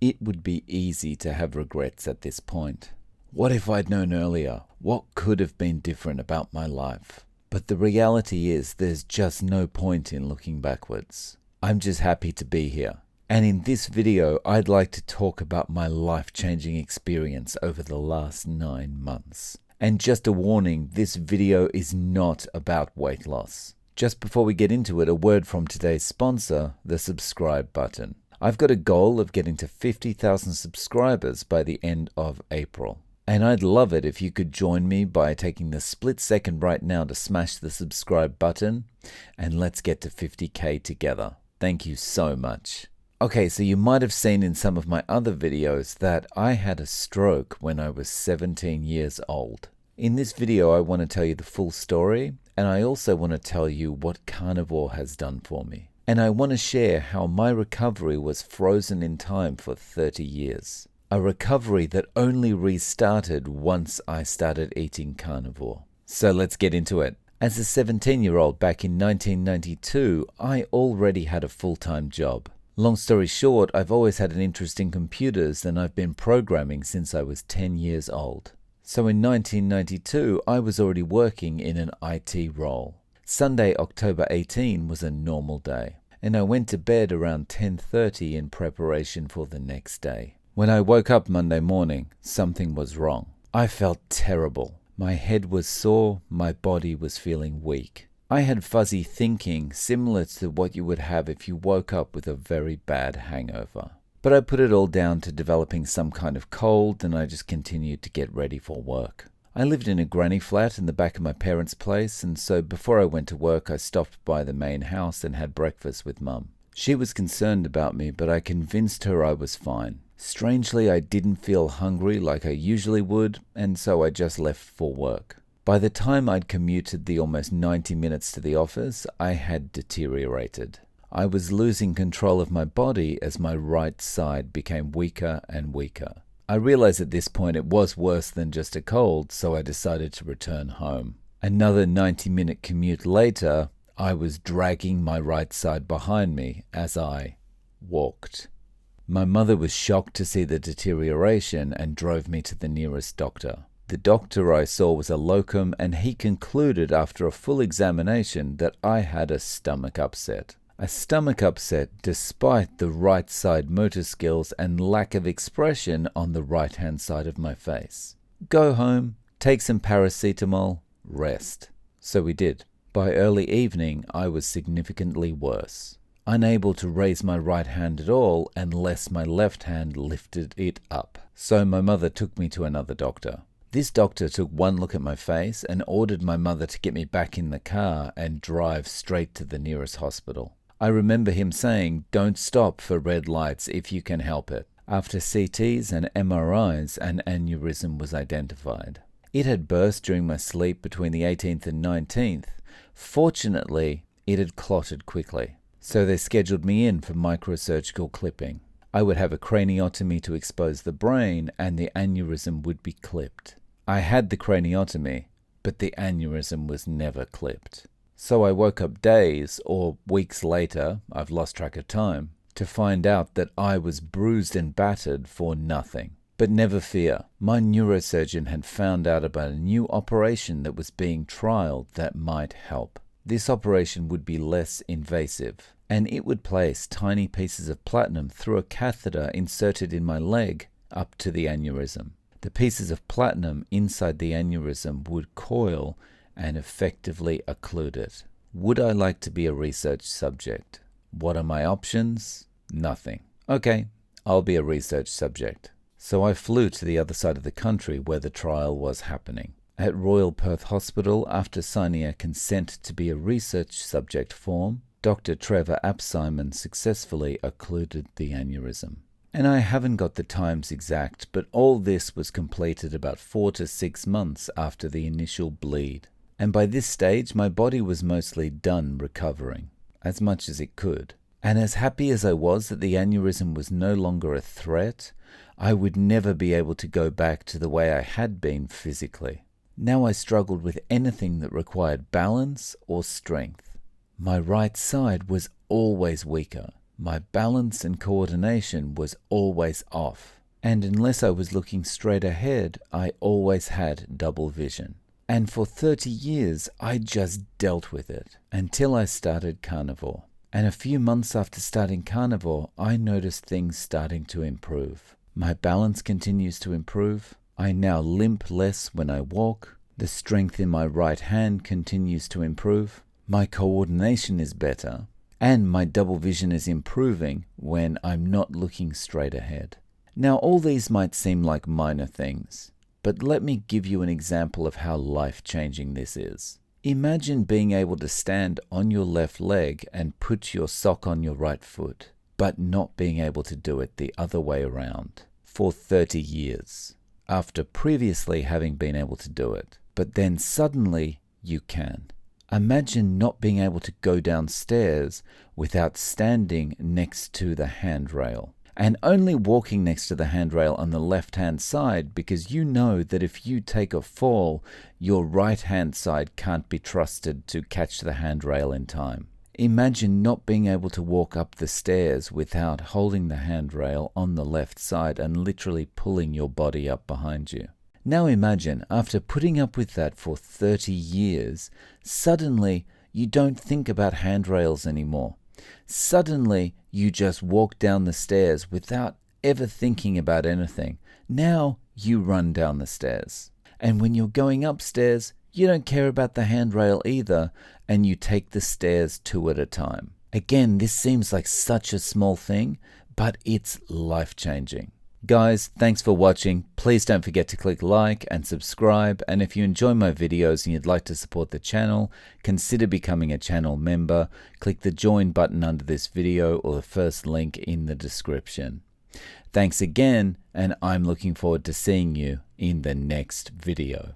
It would be easy to have regrets at this point. What if I'd known earlier? What could have been different about my life? But the reality is there's just no point in looking backwards. I'm just happy to be here. And in this video, I'd like to talk about my life-changing experience over the last 9 months. And just a warning, this video is not about weight loss. Just before we get into it, a word from today's sponsor, the subscribe button. I've got a goal of getting to 50,000 subscribers by the end of April. And I'd love it if you could join me by taking the split second right now to smash the subscribe button, and let's get to 50K together. Thank you so much. Okay, so you might have seen in some of my other videos that I had a stroke when I was 17 years old. In this video, I want to tell you the full story, and I also want to tell you what Carnivore has done for me. And I want to share how my recovery was frozen in time for 30 years. A recovery that only restarted once I started eating carnivore. So let's get into it. As a 17-year-old back in 1992, I already had a full-time job. Long story short, I've always had an interest in computers, and I've been programming since I was 10 years old. So in 1992, I was already working in an IT role. Sunday, October 18 was a normal day, and I went to bed around 10:30 in preparation for the next day. When I woke up Monday morning, something was wrong. I felt terrible. My head was sore, my body was feeling weak. I had fuzzy thinking, similar to what you would have if you woke up with a very bad hangover. But I put it all down to developing some kind of cold, and I just continued to get ready for work. I lived in a granny flat in the back of my parents' place, and so before I went to work, I stopped by the main house and had breakfast with Mum. She was concerned about me, but I convinced her I was fine. Strangely, I didn't feel hungry like I usually would, and so I just left for work. By the time I'd commuted the almost 90 minutes to the office, I had deteriorated. I was losing control of my body as my right side became weaker and weaker. I realized at this point it was worse than just a cold, so I decided to return home. Another 90-minute commute later, I was dragging my right side behind me as I walked. My mother was shocked to see the deterioration and drove me to the nearest doctor. The doctor I saw was a locum, and he concluded after a full examination that I had a stomach upset. A stomach upset despite the right side motor skills and lack of expression on the right-hand side of my face. Go home, take some paracetamol, rest. So we did. By early evening, I was significantly worse. Unable to raise my right hand at all unless my left hand lifted it up. So my mother took me to another doctor. This doctor took one look at my face and ordered my mother to get me back in the car and drive straight to the nearest hospital. I remember him saying, "Don't stop for red lights if you can help it." After CTs and MRIs, an aneurysm was identified. It had burst during my sleep between the 18th and 19th. Fortunately, it had clotted quickly. So they scheduled me in for microsurgical clipping. I would have a craniotomy to expose the brain, and the aneurysm would be clipped. I had the craniotomy, but the aneurysm was never clipped. So I woke up days or weeks later, I've lost track of time, to find out that I was bruised and battered for nothing. But never fear, my neurosurgeon had found out about a new operation that was being trialed that might help. This operation would be less invasive, and it would place tiny pieces of platinum through a catheter inserted in my leg up to the aneurysm. The pieces of platinum inside the aneurysm would coil and effectively occlude it. Would I like to be a research subject? What are my options? Nothing. Okay, I'll be a research subject. So I flew to the other side of the country where the trial was happening. At Royal Perth Hospital, after signing a consent to be a research subject form, Dr. Trevor Apsimon successfully occluded the aneurysm. And I haven't got the times exact, but all this was completed about 4 to 6 months after the initial bleed. And by this stage, my body was mostly done recovering, as much as it could. And as happy as I was that the aneurysm was no longer a threat, I would never be able to go back to the way I had been physically. Now I struggled with anything that required balance or strength. My right side was always weaker. my balance and coordination was always off. And unless I was looking straight ahead, I always had double vision. And for 30 years, I just dealt with it until I started Carnivore. And a few months after starting Carnivore, I noticed things starting to improve. My balance continues to improve. I now limp less when I walk. The strength in my right hand continues to improve. My coordination is better. And my double vision is improving when I'm not looking straight ahead. Now, all these might seem like minor things, but let me give you an example of how life-changing this is. Imagine being able to stand on your left leg and put your sock on your right foot, but not being able to do it the other way around for 30 years, after previously having been able to do it, but then suddenly you can. Imagine not being able to go downstairs without standing next to the handrail, and only walking next to the handrail on the left-hand side because you know that if you take a fall, your right-hand side can't be trusted to catch the handrail in time. Imagine not being able to walk up the stairs without holding the handrail on the left side and literally pulling your body up behind you. Now imagine, after putting up with that for 30 years, suddenly you don't think about handrails anymore. Suddenly, you just walk down the stairs without ever thinking about anything. Now, you run down the stairs. And when you're going upstairs, you don't care about the handrail either, and you take the stairs 2 at a time. Again, this seems like such a small thing, but it's life-changing. Guys, thanks for watching. Please don't forget to click like and subscribe. And if you enjoy my videos and you'd like to support the channel, consider becoming a channel member. Click the join button under this video or the first link in the description. Thanks again, and I'm looking forward to seeing you in the next video.